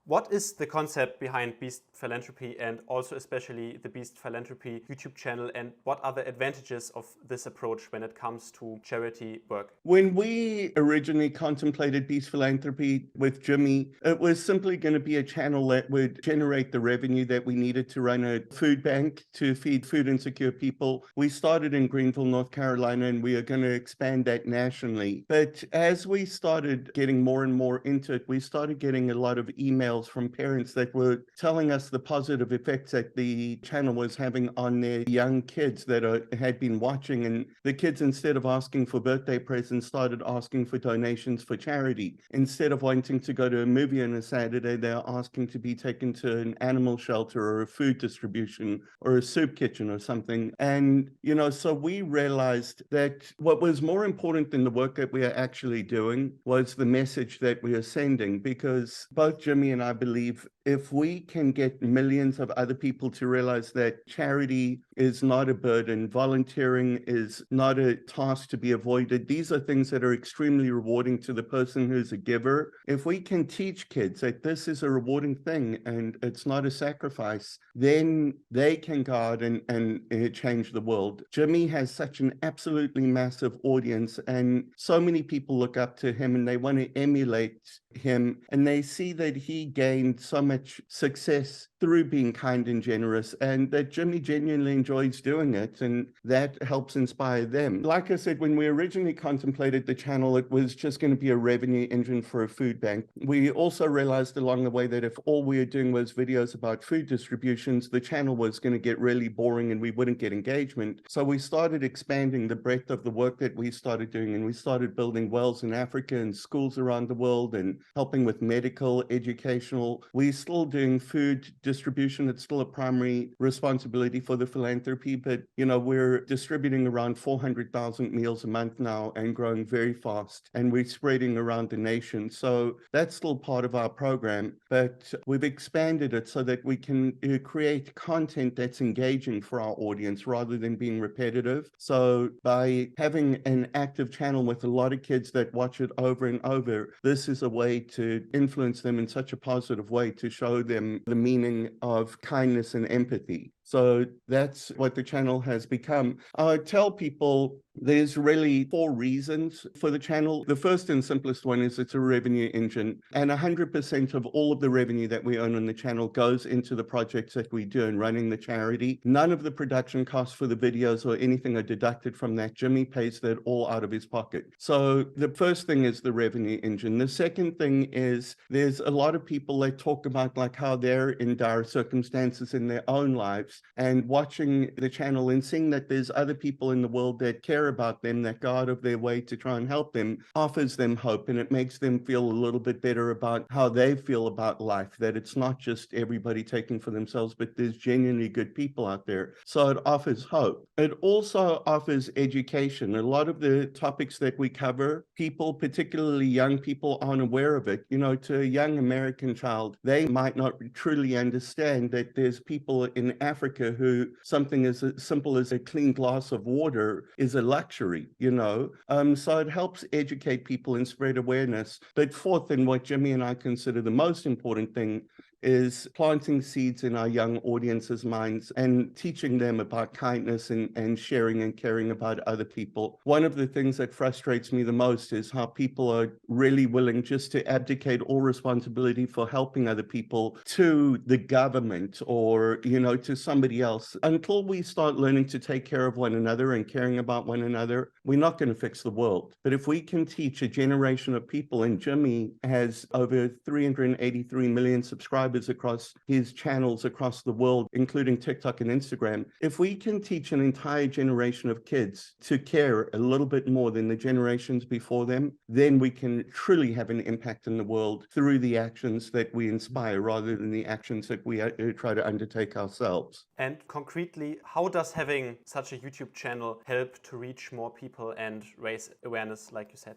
What is the concept behind BEAST Philanthropy and also especially the BEAST Philanthropy YouTube channel, and what are the advantages of this approach when it comes to charity work? When we originally contemplated BEAST Philanthropy with Jimmy, it was simply going to be a channel that would generate the revenue that we needed to run a food bank to feed food insecure people. We started in Greenville, North Carolina, and we are going to expand that nationally. But as we started getting more and more into it, we started getting a lot of emails from parents that were telling us the positive effects that the channel was having on their young kids that had been watching. And the kids, instead of asking for birthday presents, started asking for donations for charity. Instead of wanting to go to a movie on a Saturday, they're asking to be taken to an animal shelter or a food distribution or a soup kitchen or something. And, so we realized that what was more important than the work that we are actually doing was the message that we are sending, because both Jimmy and I believe if we can get millions of other people to realize that charity is not a burden, volunteering is not a task to be avoided, these are things that are extremely rewarding to the person who's a giver. If we can teach kids that this is a rewarding thing and it's not a sacrifice, then they can go out and change the world. Jimmy has such an absolutely massive audience, and so many people look up to him and they want to emulate him, and they see that he gained so much success through being kind and generous, and that Jimmy genuinely enjoys doing it, and that helps inspire them. Like I said, when we originally contemplated the channel, it was just going to be a revenue engine for a food bank. We also realized along the way that if all we were doing was videos about food distributions, the channel was going to get really boring and we wouldn't get engagement. So we started expanding the breadth of the work that we started doing, and we started building wells in Africa and schools around the world and helping with medical, educational. We're still doing food distribution. It's still a primary responsibility for the philanthropy, but we're distributing around 400,000 meals a month now and growing very fast, and we're spreading around the nation. So that's still part of our program, but we've expanded it so that we can create content that's engaging for our audience rather than being repetitive. So by having an active channel with a lot of kids that watch it over and over, this is a way to influence them in such a positive way to show them the meaning of kindness and empathy. So that's what the channel has become. I tell people there's really 4 reasons for the channel. The first and simplest one is it's a revenue engine, and 100% of all of the revenue that we earn on the channel goes into the projects that we do in running the charity. None of the production costs for the videos or anything are deducted from that. Jimmy pays that all out of his pocket. So the first thing is the revenue engine. The second thing is there's a lot of people that talk about like how they're in dire circumstances in their own lives, and watching the channel and seeing that there's other people in the world that care about them, that go out of their way to try and help them, offers them hope, and it makes them feel a little bit better about how they feel about life, that it's not just everybody taking for themselves, but there's genuinely good people out there. So it offers hope. It also offers education. A lot of the topics that we cover, people, particularly young people, aren't aware of it. To a young American child, they might not truly understand that there's people in Africa who something as simple as a clean glass of water is a luxury, So it helps educate people and spread awareness. But fourth, and what Jimmy and I consider the most important thing, is planting seeds in our young audience's minds and teaching them about kindness and sharing and caring about other people. One of the things that frustrates me the most is how people are really willing just to abdicate all responsibility for helping other people to the government or, to somebody else. Until we start learning to take care of one another and caring about one another, we're not going to fix the world. But if we can teach a generation of people, and Jimmy has over 383 million subscribers across his channels across the world, including TikTok and Instagram. If we can teach an entire generation of kids to care a little bit more than the generations before them, then we can truly have an impact in the world through the actions that we inspire rather than the actions that we try to undertake ourselves. And concretely, how does having such a YouTube channel help to reach more people and raise awareness, like you said?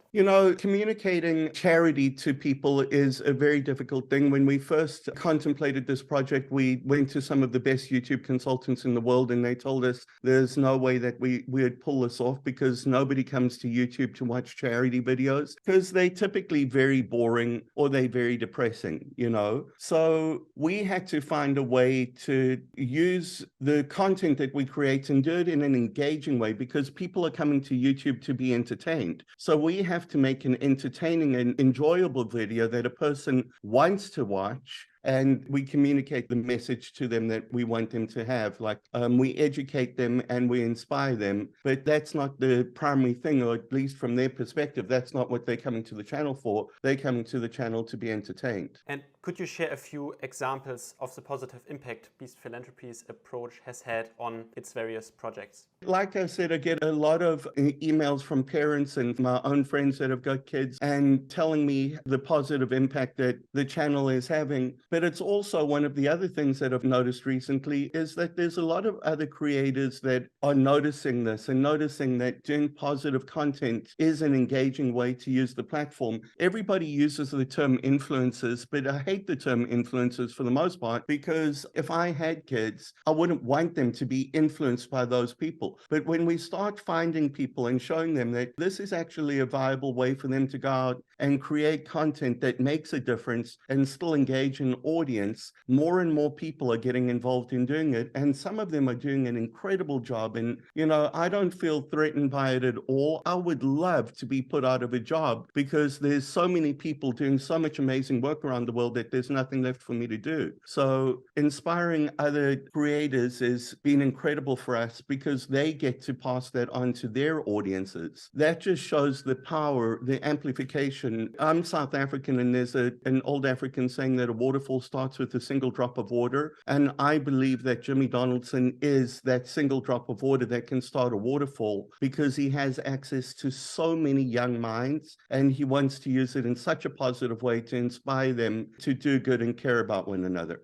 Communicating charity to people is a very difficult thing. When we first contemplated this project, we went to some of the best YouTube consultants in the world, and they told us there's no way that we would pull this off because nobody comes to YouTube to watch charity videos because they're typically very boring or they're very depressing, you know? So we had to find a way to use the content that we create and do it in an engaging way because people are coming to YouTube to be entertained. So we have to make an entertaining and enjoyable video that a person wants to watch, and we communicate the message to them that we want them to have. Like we educate them and we inspire them, but that's not the primary thing, or at least from their perspective, that's not what they're coming to the channel for. They're coming to the channel to be entertained. And could you share a few examples of the positive impact Beast Philanthropy's approach has had on its various projects? Like I said, I get a lot of emails from parents and my own friends that have got kids and telling me the positive impact that the channel is having. But it's also one of the other things that I've noticed recently is that there's a lot of other creators that are noticing this and noticing that doing positive content is an engaging way to use the platform. Everybody uses the term influencers, but I hate the term influencers for the most part, because if I had kids, I wouldn't want them to be influenced by those people. But when we start finding people and showing them that this is actually a viable way for them to go out and create content that makes a difference and still engage an audience, more and more people are getting involved in doing it. And some of them are doing an incredible job. And, you know, I don't feel threatened by it at all. I would love to be put out of a job because there's so many people doing so much amazing work around the world that there's nothing left for me to do. So inspiring other creators has been incredible for us because they get to pass that on to their audiences. That just shows the power, the amplification. I'm South African, and there's an old African saying that a waterfall starts with a single drop of water. And I believe that Jimmy Donaldson is that single drop of water that can start a waterfall because he has access to so many young minds, and he wants to use it in such a positive way to inspire them to do good and care about one another.